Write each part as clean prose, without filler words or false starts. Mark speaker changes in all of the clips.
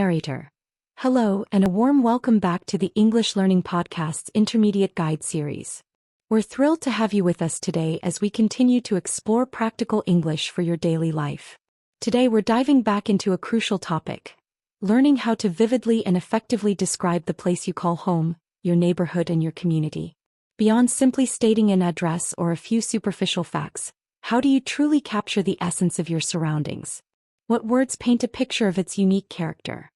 Speaker 1: Narrator. Hello and a warm welcome back to the English Learning Podcast's Intermediate Guide series. We're thrilled to have you with us today as we continue to explore practical English for your daily life. Today we're diving back into a crucial topic: learning how to vividly and effectively describe the place you call home, your neighborhood and your community. Beyond simply stating an address or a few superficial facts, how do you truly capture the essence of your surroundings? What words paint a picture of its unique character?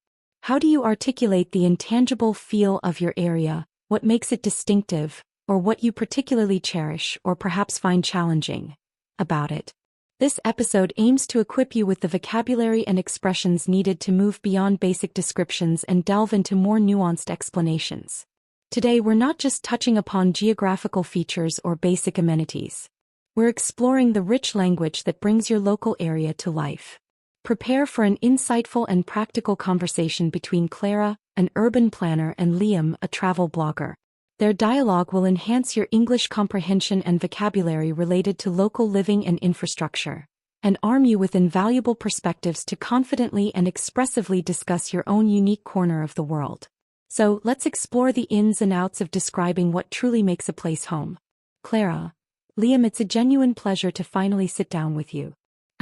Speaker 1: How do you articulate the intangible feel of your area, what makes it distinctive, or what you particularly cherish or perhaps find challenging about it? This episode aims to equip you with the vocabulary and expressions needed to move beyond basic descriptions and delve into more nuanced explanations. Today we're not just touching upon geographical features or basic amenities. We're exploring the rich language that brings your local area to life. Prepare for an insightful and practical conversation between Clara, an urban planner, and Liam, a travel blogger. Their dialogue will enhance your English comprehension and vocabulary related to local living and infrastructure, and arm you with invaluable perspectives to confidently and expressively discuss your own unique corner of the world. So, let's explore the ins and outs of describing what truly makes a place home. Clara, Liam, it's a genuine pleasure to finally sit down with you.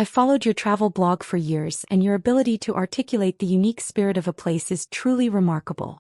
Speaker 1: I've followed your travel blog for years, and your ability to articulate the unique spirit of a place is truly remarkable.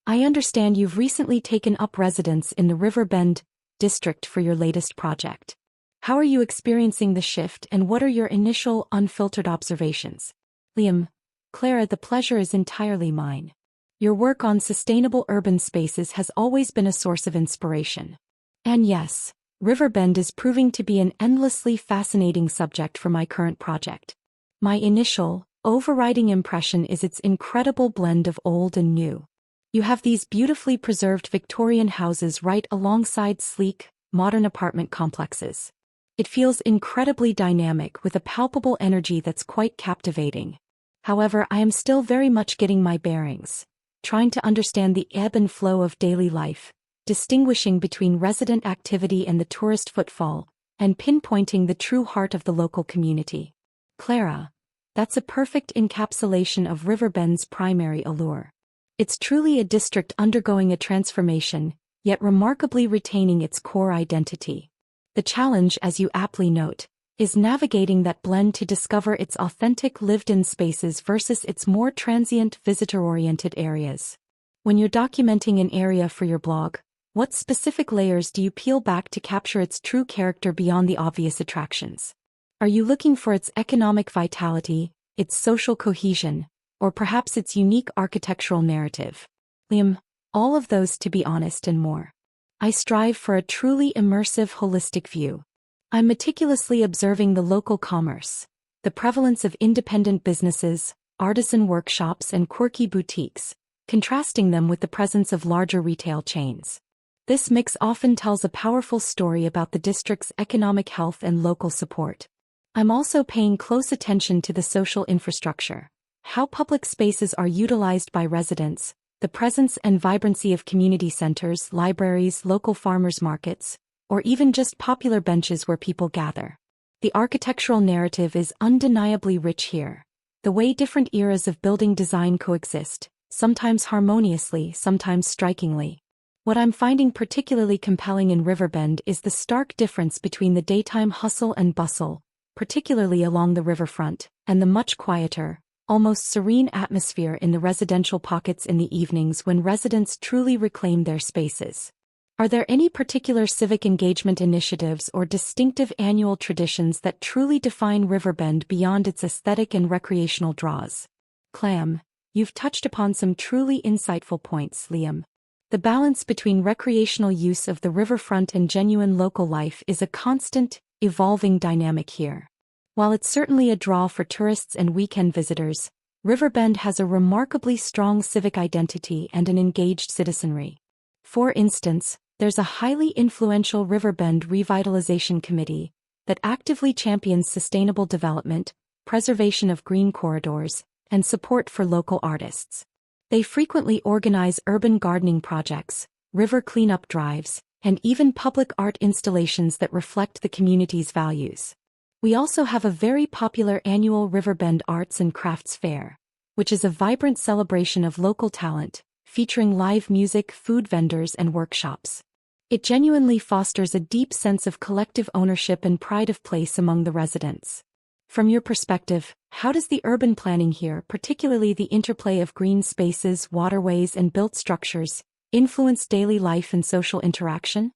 Speaker 1: I understand you've recently taken up residence in the Riverbend district for your latest project. How are you experiencing the shift, and what are your initial unfiltered observations? Liam, Clara, the pleasure is entirely mine. Your work on sustainable urban spaces has always been a source of inspiration. And yes, Riverbend is proving to be an endlessly fascinating subject for my current project. My initial, overriding impression is its incredible blend of old and new. You have these beautifully preserved Victorian houses right alongside sleek, modern apartment complexes. It feels incredibly dynamic with a palpable energy that's quite captivating. However, I am still very much getting my bearings, trying to understand the ebb and flow of daily life, distinguishing between resident activity and the tourist footfall, and pinpointing the true heart of the local community. Clara, that's a perfect encapsulation of Riverbend's primary allure. It's truly a district undergoing a transformation, yet remarkably retaining its core identity. The challenge, as you aptly note, is navigating that blend to discover its authentic lived-in spaces versus its more transient, visitor-oriented areas. When you're documenting an area for your blog, what specific layers do you peel back to capture its true character beyond the obvious attractions? Are you looking for its economic vitality, its social cohesion, or perhaps its unique architectural narrative? Liam, all of those, to be honest, and more. I strive for a truly immersive, holistic view. I'm meticulously observing the local commerce, the prevalence of independent businesses, artisan workshops, and quirky boutiques, contrasting them with the presence of larger retail chains. This mix often tells a powerful story about the district's economic health and local support. I'm also paying close attention to the social infrastructure, how public spaces are utilized by residents, the presence and vibrancy of community centers, libraries, local farmers markets, or even just popular benches where people gather. The architectural narrative is undeniably rich here. The way different eras of building design coexist, sometimes harmoniously, sometimes strikingly. What I'm finding particularly compelling in Riverbend is the stark difference between the daytime hustle and bustle, particularly along the riverfront, and the much quieter, almost serene atmosphere in the residential pockets in the evenings when residents truly reclaim their spaces. Are there any particular civic engagement initiatives or distinctive annual traditions that truly define Riverbend beyond its aesthetic and recreational draws? Clam, you've touched upon some truly insightful points, Liam. The balance between recreational use of the riverfront and genuine local life is a constant, evolving dynamic here. While it's certainly a draw for tourists and weekend visitors, Riverbend has a remarkably strong civic identity and an engaged citizenry. For instance, there's a highly influential Riverbend Revitalization Committee that actively champions sustainable development, preservation of green corridors, and support for local artists. They frequently organize urban gardening projects, river cleanup drives, and even public art installations that reflect the community's values. We also have a very popular annual Riverbend Arts and Crafts Fair, which is a vibrant celebration of local talent, featuring live music, food vendors, and workshops. It genuinely fosters a deep sense of collective ownership and pride of place among the residents. From your perspective, how does the urban planning here, particularly the interplay of green spaces, waterways, and built structures, influence daily life and social interaction?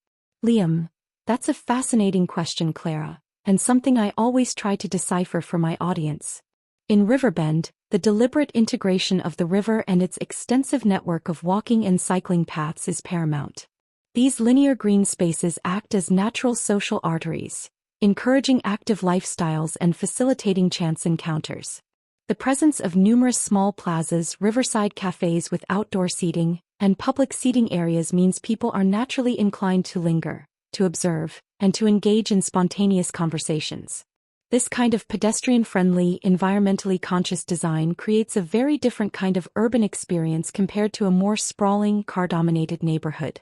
Speaker 1: Liam, that's a fascinating question, Clara, and something I always try to decipher for my audience. In Riverbend, the deliberate integration of the river and its extensive network of walking and cycling paths is paramount. These linear green spaces act as natural social arteries, encouraging active lifestyles and facilitating chance encounters. The presence of numerous small plazas, riverside cafes with outdoor seating, and public seating areas means people are naturally inclined to linger, to observe, and to engage in spontaneous conversations. This kind of pedestrian-friendly, environmentally conscious design creates a very different kind of urban experience compared to a more sprawling, car-dominated neighborhood.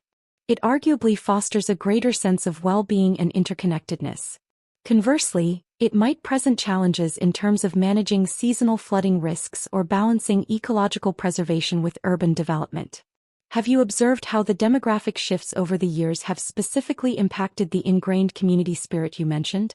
Speaker 1: It arguably fosters a greater sense of well-being and interconnectedness. Conversely, it might present challenges in terms of managing seasonal flooding risks or balancing ecological preservation with urban development. Have you observed how the demographic shifts over the years have specifically impacted the ingrained community spirit you mentioned?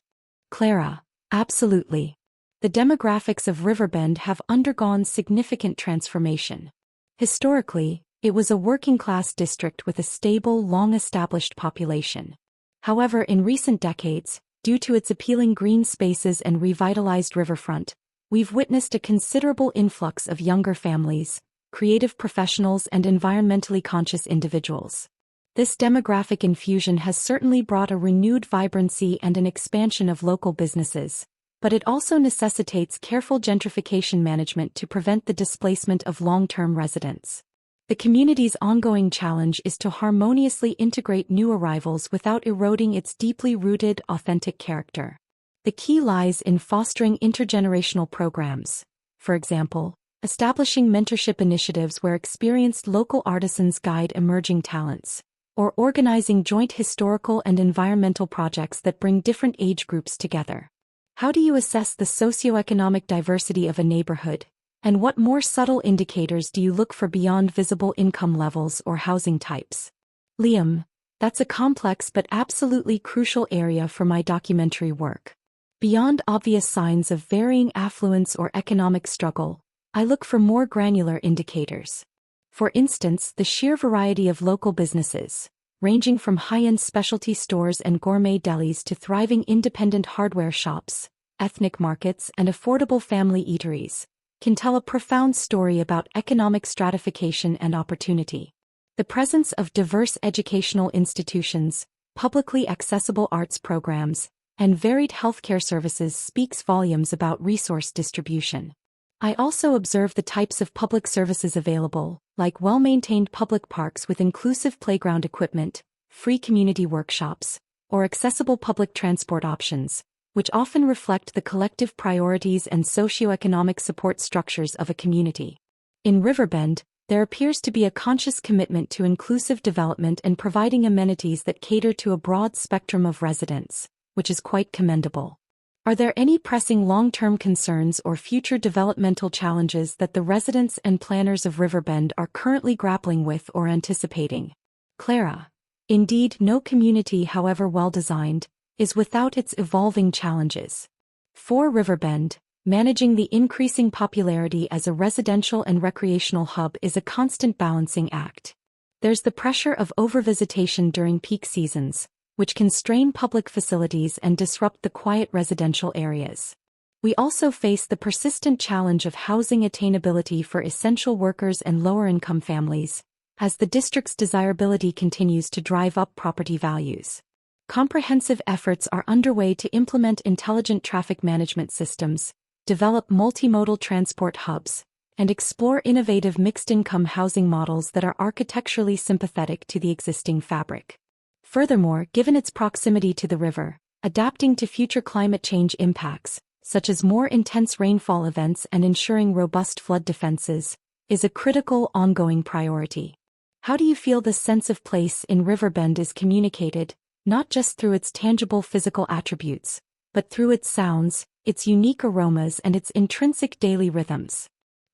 Speaker 1: Clara, absolutely. The demographics of Riverbend have undergone significant transformation. Historically, it was a working-class district with a stable, long-established population. However, in recent decades, due to its appealing green spaces and revitalized riverfront, we've witnessed a considerable influx of younger families, creative professionals, and environmentally conscious individuals. This demographic infusion has certainly brought a renewed vibrancy and an expansion of local businesses, but it also necessitates careful gentrification management to prevent the displacement of long-term residents. The community's ongoing challenge is to harmoniously integrate new arrivals without eroding its deeply rooted, authentic character. The key lies in fostering intergenerational programs. For example, establishing mentorship initiatives where experienced local artisans guide emerging talents, or organizing joint historical and environmental projects that bring different age groups together. How do you assess the socioeconomic diversity of a neighborhood? And what more subtle indicators do you look for beyond visible income levels or housing types? Liam, that's a complex but absolutely crucial area for my documentary work. Beyond obvious signs of varying affluence or economic struggle, I look for more granular indicators. For instance, the sheer variety of local businesses, ranging from high-end specialty stores and gourmet delis to thriving independent hardware shops, ethnic markets, and affordable family eateries, can tell a profound story about economic stratification and opportunity. The presence of diverse educational institutions, publicly accessible arts programs, and varied healthcare services speaks volumes about resource distribution. I also observe the types of public services available, like well-maintained public parks with inclusive playground equipment, free community workshops, or accessible public transport options, which often reflect the collective priorities and socioeconomic support structures of a community. In Riverbend, there appears to be a conscious commitment to inclusive development and providing amenities that cater to a broad spectrum of residents, which is quite commendable. Are there any pressing long-term concerns or future developmental challenges that the residents and planners of Riverbend are currently grappling with or anticipating? Clara, indeed, no community, however well-designed, is without its evolving challenges. For Riverbend, managing the increasing popularity as a residential and recreational hub is a constant balancing act. There's the pressure of overvisitation during peak seasons, which can strain public facilities and disrupt the quiet residential areas. We also face the persistent challenge of housing attainability for essential workers and lower-income families, as the district's desirability continues to drive up property values. Comprehensive efforts are underway to implement intelligent traffic management systems, develop multimodal transport hubs, and explore innovative mixed-income housing models that are architecturally sympathetic to the existing fabric. Furthermore, given its proximity to the river, adapting to future climate change impacts, such as more intense rainfall events and ensuring robust flood defenses, is a critical ongoing priority. How do you feel the sense of place in Riverbend is communicated, not just through its tangible physical attributes, but through its sounds, its unique aromas, and its intrinsic daily rhythms?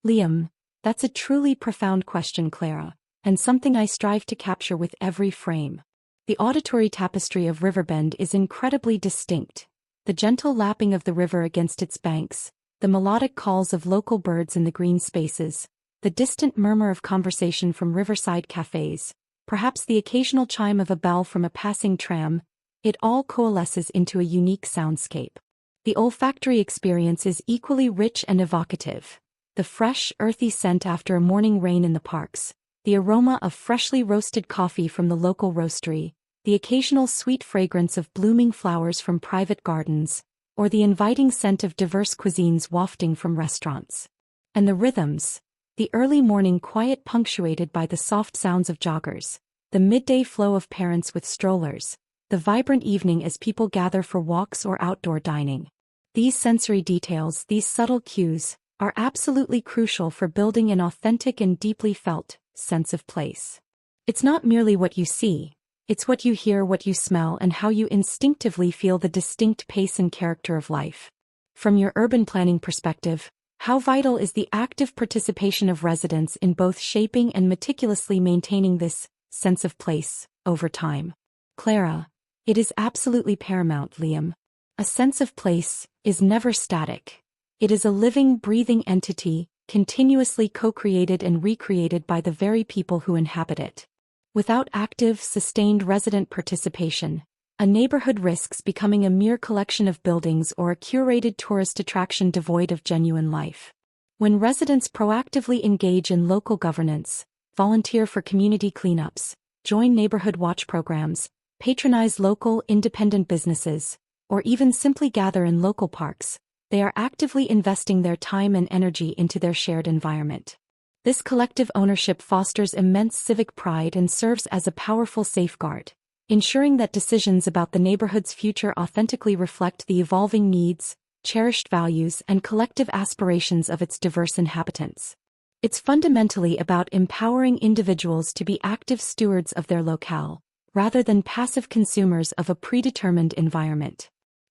Speaker 1: Liam, that's a truly profound question, Clara, and something I strive to capture with every frame. The auditory tapestry of Riverbend is incredibly distinct. The gentle lapping of the river against its banks, the melodic calls of local birds in the green spaces, the distant murmur of conversation from riverside cafes, perhaps the occasional chime of a bell from a passing tram, it all coalesces into a unique soundscape. The olfactory experience is equally rich and evocative. The fresh, earthy scent after a morning rain in the parks, the aroma of freshly roasted coffee from the local roastery, the occasional sweet fragrance of blooming flowers from private gardens, or the inviting scent of diverse cuisines wafting from restaurants. And the rhythms, the early morning quiet punctuated by the soft sounds of joggers, the midday flow of parents with strollers, the vibrant evening as people gather for walks or outdoor dining. These sensory details, these subtle cues, are absolutely crucial for building an authentic and deeply felt sense of place. It's not merely what you see, it's what you hear, what you smell, and how you instinctively feel the distinct pace and character of life. From your urban planning perspective, how vital is the active participation of residents in both shaping and meticulously maintaining this sense of place over time? Clara, it is absolutely paramount, Liam. A sense of place is never static. It is a living, breathing entity, continuously co-created and recreated by the very people who inhabit it. Without active, sustained resident participation, a neighborhood risks becoming a mere collection of buildings or a curated tourist attraction devoid of genuine life. When residents proactively engage in local governance, volunteer for community cleanups, join neighborhood watch programs, patronize local, independent businesses, or even simply gather in local parks, they are actively investing their time and energy into their shared environment. This collective ownership fosters immense civic pride and serves as a powerful safeguard, ensuring that decisions about the neighborhood's future authentically reflect the evolving needs, cherished values, and collective aspirations of its diverse inhabitants. It's fundamentally about empowering individuals to be active stewards of their locale, rather than passive consumers of a predetermined environment.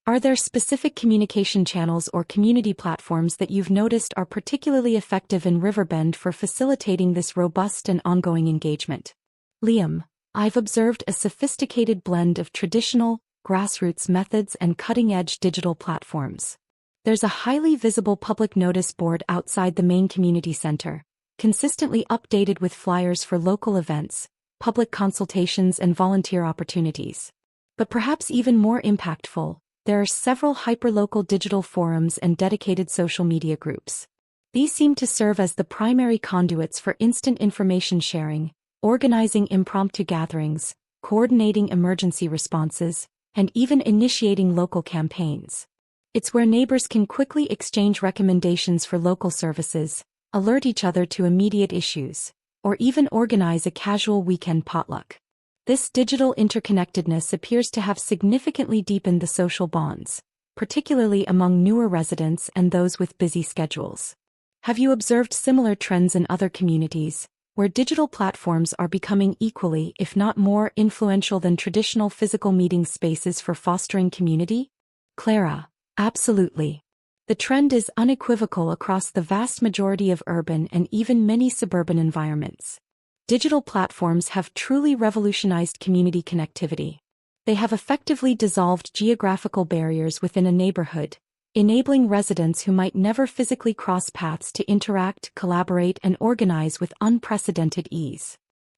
Speaker 1: Are there specific communication channels or community platforms that you've noticed are particularly effective in Riverbend for facilitating this robust and ongoing engagement? Liam, I've observed a sophisticated blend of traditional, grassroots methods and cutting-edge digital platforms. There's a highly visible public notice board outside the main community center, consistently updated with flyers for local events, public consultations, and volunteer opportunities. But perhaps even more impactful, there are several hyperlocal digital forums and dedicated social media groups. These seem to serve as the primary conduits for instant information sharing, organizing impromptu gatherings, coordinating emergency responses, and even initiating local campaigns. It's where neighbors can quickly exchange recommendations for local services, alert each other to immediate issues, or even organize a casual weekend potluck. This digital interconnectedness appears to have significantly deepened the social bonds, particularly among newer residents and those with busy schedules. Have you observed similar trends in other communities, where digital platforms are becoming equally, if not more, influential than traditional physical meeting spaces for fostering community? Clara, absolutely. The trend is unequivocal across the vast majority of urban and even many suburban environments. Digital platforms have truly revolutionized community connectivity. They have effectively dissolved geographical barriers within a neighborhood, enabling residents who might never physically cross paths to interact, collaborate, and organize with unprecedented ease.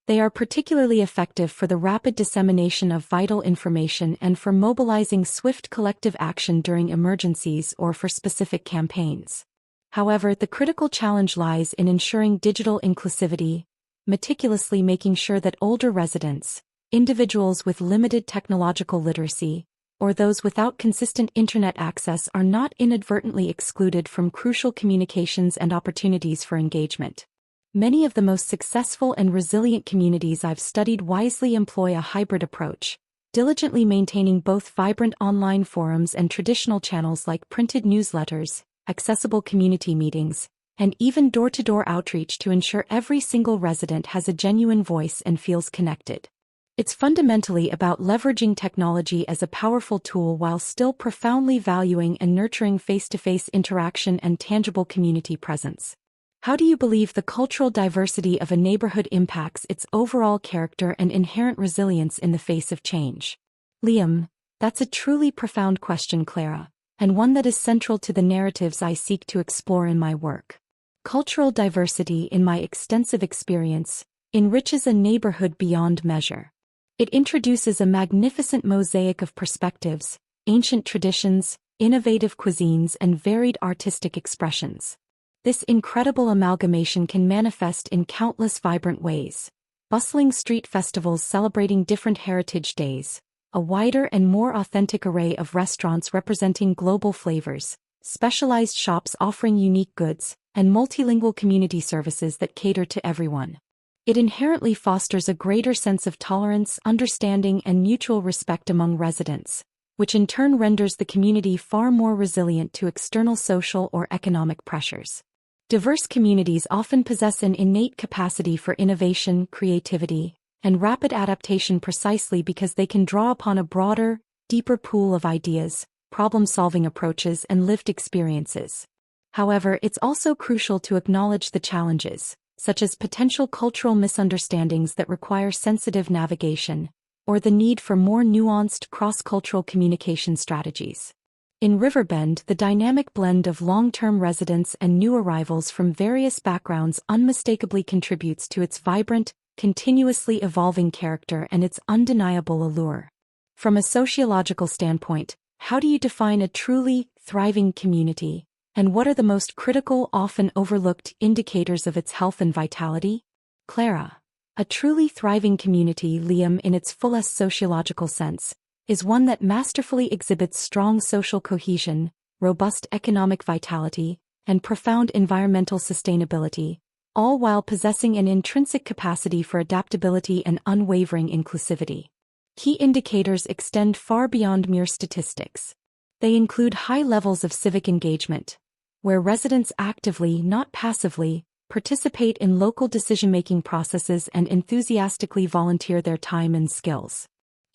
Speaker 1: They are particularly effective for the rapid dissemination of vital information and for mobilizing swift collective action during emergencies or for specific campaigns. However, the critical challenge lies in ensuring digital inclusivity, meticulously making sure that older residents, individuals with limited technological literacy, or those without consistent internet access are not inadvertently excluded from crucial communications and opportunities for engagement. Many of the most successful and resilient communities I've studied wisely employ a hybrid approach, diligently maintaining both vibrant online forums and traditional channels like printed newsletters, accessible community meetings, and even door-to-door outreach to ensure every single resident has a genuine voice and feels connected. It's fundamentally about leveraging technology as a powerful tool while still profoundly valuing and nurturing face-to-face interaction and tangible community presence. How do you believe the cultural diversity of a neighborhood impacts its overall character and inherent resilience in the face of change? Liam, that's a truly profound question, Clara, and one that is central to the narratives I seek to explore in my work. Cultural diversity, in my extensive experience, enriches a neighborhood beyond measure. It introduces a magnificent mosaic of perspectives, ancient traditions, innovative cuisines, and varied artistic expressions. This incredible amalgamation can manifest in countless vibrant ways: bustling street festivals celebrating different heritage days, a wider and more authentic array of restaurants representing global flavors, specialized shops offering unique goods, and multilingual community services that cater to everyone. It inherently fosters a greater sense of tolerance, understanding, and mutual respect among residents, which in turn renders the community far more resilient to external social or economic pressures. Diverse communities often possess an innate capacity for innovation, creativity, and rapid adaptation precisely because they can draw upon a broader, deeper pool of ideas, problem-solving approaches, and lived experiences. However, it's also crucial to acknowledge the challenges, such as potential cultural misunderstandings that require sensitive navigation, or the need for more nuanced cross-cultural communication strategies. In Riverbend, the dynamic blend of long-term residents and new arrivals from various backgrounds unmistakably contributes to its vibrant, continuously evolving character and its undeniable allure. From a sociological standpoint, how do you define a truly thriving community, and what are the most critical, often overlooked indicators of its health and vitality? Clara, a truly thriving community, Liam, in its fullest sociological sense, is one that masterfully exhibits strong social cohesion, robust economic vitality, and profound environmental sustainability, all while possessing an intrinsic capacity for adaptability and unwavering inclusivity. Key indicators extend far beyond mere statistics. They include high levels of civic engagement, where residents actively, not passively, participate in local decision-making processes and enthusiastically volunteer their time and skills.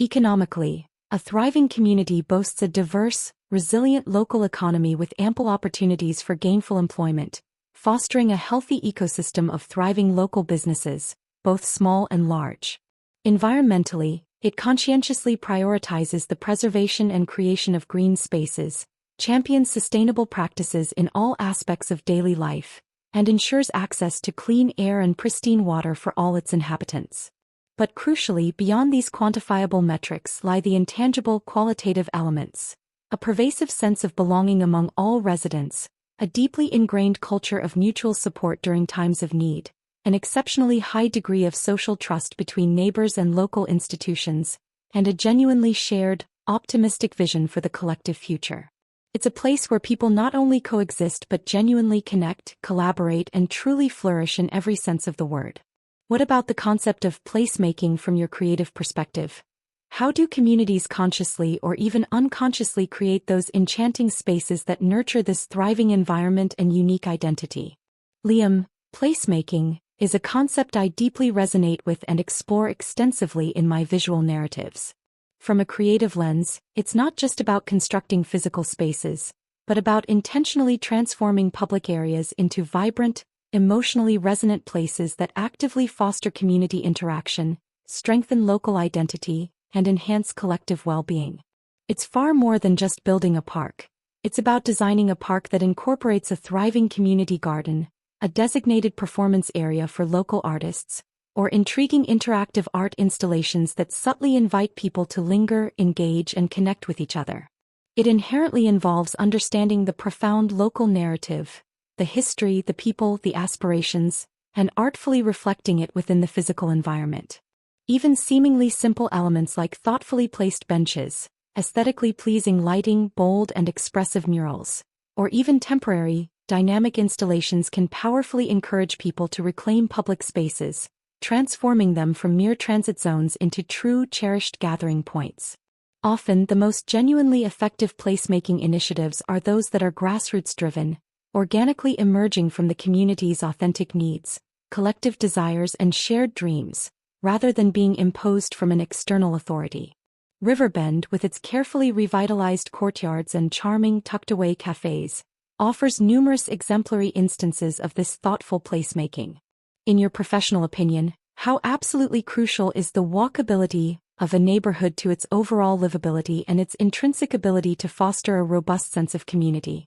Speaker 1: Economically, a thriving community boasts a diverse, resilient local economy with ample opportunities for gainful employment, fostering a healthy ecosystem of thriving local businesses, both small and large. Environmentally, it conscientiously prioritizes the preservation and creation of green spaces, champions sustainable practices in all aspects of daily life, and ensures access to clean air and pristine water for all its inhabitants. But crucially, beyond these quantifiable metrics lie the intangible qualitative elements: a pervasive sense of belonging among all residents, a deeply ingrained culture of mutual support during times of need, an exceptionally high degree of social trust between neighbors and local institutions, and a genuinely shared, optimistic vision for the collective future. It's a place where people not only coexist but genuinely connect, collaborate, and truly flourish in every sense of the word. What about the concept of placemaking from your creative perspective? How do communities consciously or even unconsciously create those enchanting spaces that nurture this thriving environment and unique identity? Liam, placemaking is a concept I deeply resonate with and explore extensively in my visual narratives. From a creative lens, it's not just about constructing physical spaces, but about intentionally transforming public areas into vibrant, emotionally resonant places that actively foster community interaction, strengthen local identity, and enhance collective well-being. It's far more than just building a park. It's about designing a park that incorporates a thriving community garden, a designated performance area for local artists, or intriguing interactive art installations that subtly invite people to linger, engage, and connect with each other. It inherently involves understanding the profound local narrative, the history, the people, the aspirations, and artfully reflecting it within the physical environment. Even seemingly simple elements like thoughtfully placed benches, aesthetically pleasing lighting, bold and expressive murals, or even temporary, dynamic installations can powerfully encourage people to reclaim public spaces, transforming them from mere transit zones into true, cherished gathering points. Often, the most genuinely effective placemaking initiatives are those that are grassroots-driven, organically emerging from the community's authentic needs, collective desires, and shared dreams, rather than being imposed from an external authority. Riverbend, with its carefully revitalized courtyards and charming tucked-away cafes, offers numerous exemplary instances of this thoughtful placemaking. In your professional opinion, how absolutely crucial is the walkability of a neighborhood to its overall livability and its intrinsic ability to foster a robust sense of community?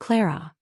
Speaker 1: Clara.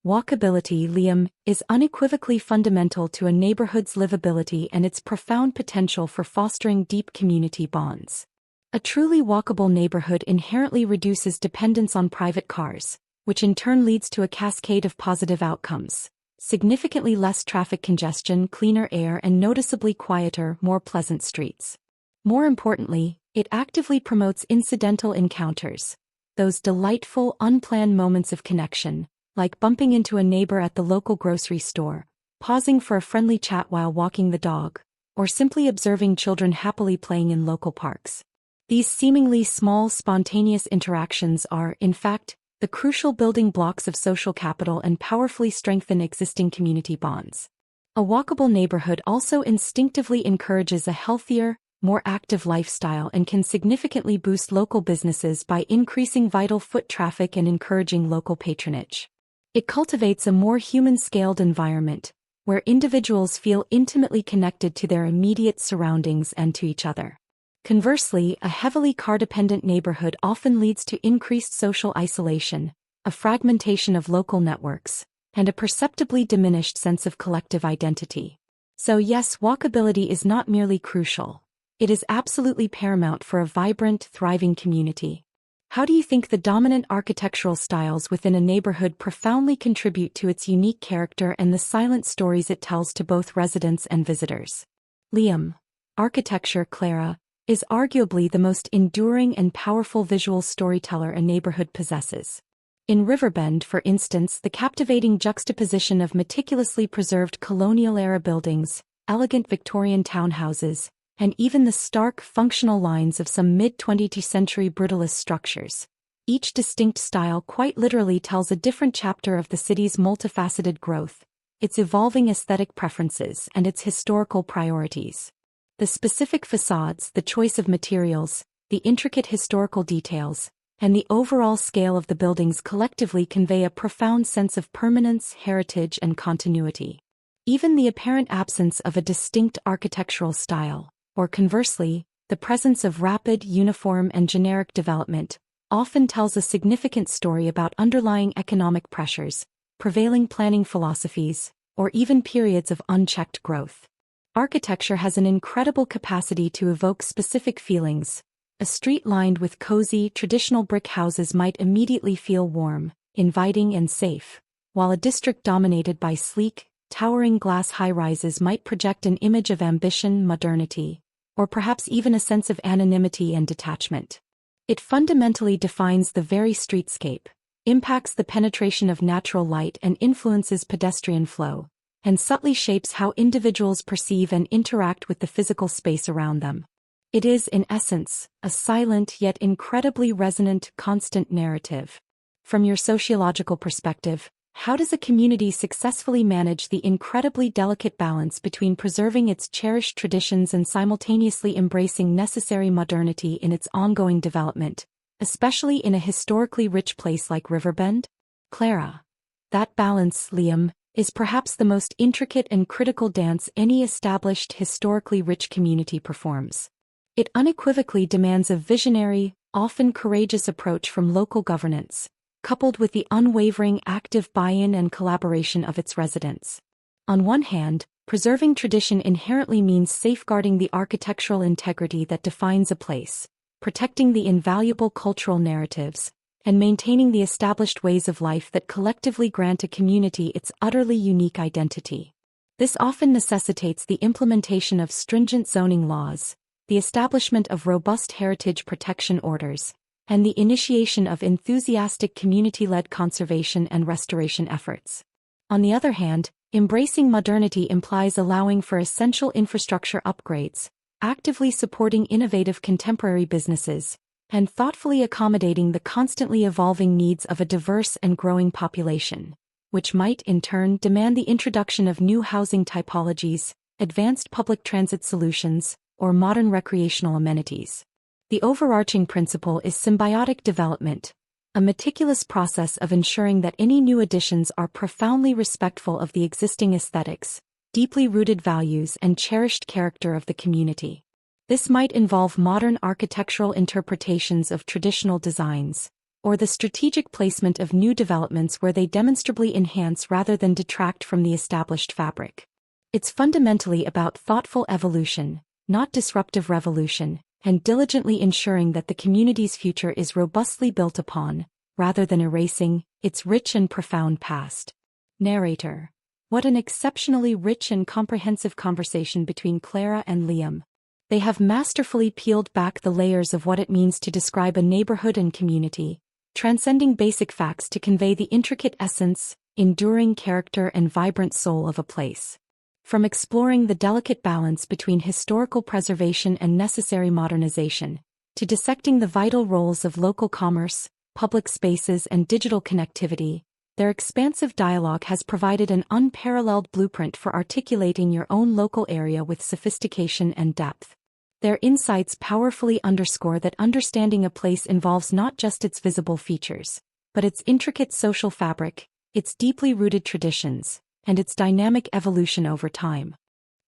Speaker 1: Walkability, Liam, is unequivocally fundamental to a neighborhood's livability and its profound potential for fostering deep community bonds. A truly walkable neighborhood inherently reduces dependence on private cars, which in turn leads to a cascade of positive outcomes: significantly less traffic congestion, cleaner air, and noticeably quieter, more pleasant streets. More importantly, it actively promotes incidental encounters, those delightful, unplanned moments of connection, like bumping into a neighbor at the local grocery store, pausing for a friendly chat while walking the dog, or simply observing children happily playing in local parks. These seemingly small, spontaneous interactions are, in fact, the crucial building blocks of social capital and powerfully strengthen existing community bonds. A walkable neighborhood also instinctively encourages a healthier, more active lifestyle and can significantly boost local businesses by increasing vital foot traffic and encouraging local patronage. It cultivates a more human-scaled environment, where individuals feel intimately connected to their immediate surroundings and to each other. Conversely, a heavily car-dependent neighborhood often leads to increased social isolation, a fragmentation of local networks, and a perceptibly diminished sense of collective identity. So yes, walkability is not merely crucial. It is absolutely paramount for a vibrant, thriving community. How do you think the dominant architectural styles within a neighborhood profoundly contribute to its unique character and the silent stories it tells to both residents and visitors? Liam. Architecture, Clara, is arguably the most enduring and powerful visual storyteller a neighborhood possesses. In Riverbend, for instance, the captivating juxtaposition of meticulously preserved colonial-era buildings, elegant Victorian townhouses, and even the stark, functional lines of some mid-20th century brutalist structures. Each distinct style quite literally tells a different chapter of the city's multifaceted growth, its evolving aesthetic preferences, and its historical priorities. The specific facades, the choice of materials, the intricate historical details, and the overall scale of the buildings collectively convey a profound sense of permanence, heritage, and continuity. Even the apparent absence of a distinct architectural style, or conversely, the presence of rapid, uniform, and generic development, often tells a significant story about underlying economic pressures, prevailing planning philosophies, or even periods of unchecked growth. Architecture has an incredible capacity to evoke specific feelings. A street lined with cozy, traditional brick houses might immediately feel warm, inviting, and safe, while a district dominated by sleek, towering glass high-rises might project an image of ambition, modernity, or perhaps even a sense of anonymity and detachment. It fundamentally defines the very streetscape, impacts the penetration of natural light and influences pedestrian flow, and subtly shapes how individuals perceive and interact with the physical space around them. It is, in essence, a silent yet incredibly resonant, constant narrative. From your sociological perspective, how does a community successfully manage the incredibly delicate balance between preserving its cherished traditions and simultaneously embracing necessary modernity in its ongoing development, especially in a historically rich place like Riverbend? Clara. That balance, Liam, is perhaps the most intricate and critical dance any established historically rich community performs. It unequivocally demands a visionary, often courageous approach from local governance, coupled with the unwavering active buy-in and collaboration of its residents. On one hand, preserving tradition inherently means safeguarding the architectural integrity that defines a place, protecting the invaluable cultural narratives, and maintaining the established ways of life that collectively grant a community its utterly unique identity. This often necessitates the implementation of stringent zoning laws, the establishment of robust heritage protection orders, and the initiation of enthusiastic community-led conservation and restoration efforts. On the other hand, embracing modernity implies allowing for essential infrastructure upgrades, actively supporting innovative contemporary businesses, and thoughtfully accommodating the constantly evolving needs of a diverse and growing population, which might, in turn, demand the introduction of new housing typologies, advanced public transit solutions, or modern recreational amenities. The overarching principle is symbiotic development, a meticulous process of ensuring that any new additions are profoundly respectful of the existing aesthetics, deeply rooted values, and cherished character of the community. This might involve modern architectural interpretations of traditional designs, or the strategic placement of new developments where they demonstrably enhance rather than detract from the established fabric. It's fundamentally about thoughtful evolution, not disruptive revolution, and diligently ensuring that the community's future is robustly built upon, rather than erasing, its rich and profound past. Narrator. What an exceptionally rich and comprehensive conversation between Clara and Liam. They have masterfully peeled back the layers of what it means to describe a neighborhood and community, transcending basic facts to convey the intricate essence, enduring character, and vibrant soul of a place. From exploring the delicate balance between historical preservation and necessary modernization, to dissecting the vital roles of local commerce, public spaces, and digital connectivity, their expansive dialogue has provided an unparalleled blueprint for articulating your own local area with sophistication and depth. Their insights powerfully underscore that understanding a place involves not just its visible features, but its intricate social fabric, its deeply rooted traditions, and its dynamic evolution over time.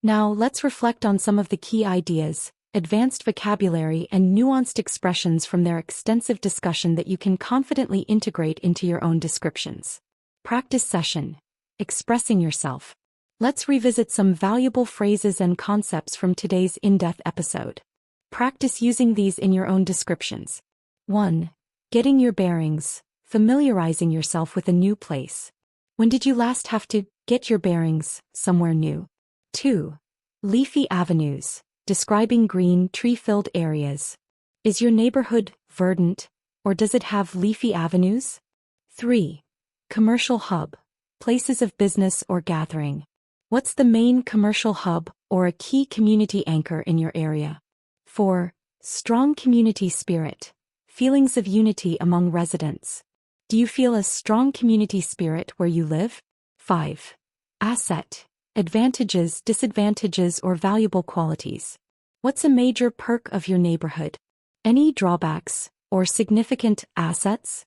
Speaker 1: Now let's reflect on some of the key ideas, advanced vocabulary, and nuanced expressions from their extensive discussion that you can confidently integrate into your own descriptions. Practice session. Expressing yourself. Let's revisit some valuable phrases and concepts from today's in-depth episode. Practice using these in your own descriptions. 1. Getting your bearings, familiarizing yourself with a new place. When did you last have to get your bearings somewhere new? 2. Leafy avenues, describing green, tree-filled areas. Is your neighborhood verdant, or does it have leafy avenues? 3. Commercial hub, places of business or gathering. What's the main commercial hub or a key community anchor in your area? 4. Strong community spirit, feelings of unity among residents. Do you feel a strong community spirit where you live? 5. Asset, advantages, disadvantages, or valuable qualities. What's a major perk of your neighborhood? Any drawbacks or significant assets?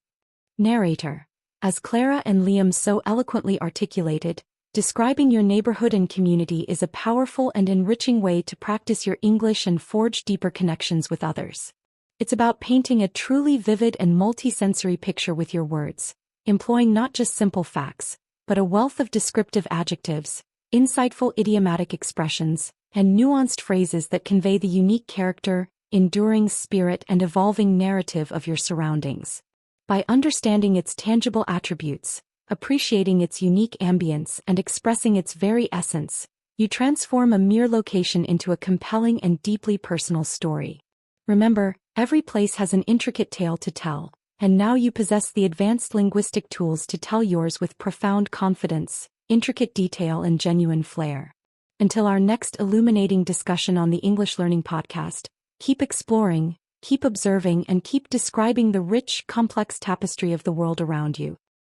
Speaker 1: Narrator. As Clara and Liam so eloquently articulated, describing your neighborhood and community is a powerful and enriching way to practice your English and forge deeper connections with others. It's about painting a truly vivid and multi-sensory picture with your words, employing not just simple facts, but a wealth of descriptive adjectives, insightful idiomatic expressions, and nuanced phrases that convey the unique character, enduring spirit, and evolving narrative of your surroundings. By understanding its tangible attributes, appreciating its unique ambience, and expressing its very essence, you transform a mere location into a compelling and deeply personal story. Remember, every place has an intricate tale to tell, and now you possess the advanced linguistic tools to tell yours with profound confidence, intricate detail, and genuine flair. Until our next illuminating discussion on the English Learning Podcast, keep exploring, keep observing, and keep describing the rich, complex tapestry of the world around you.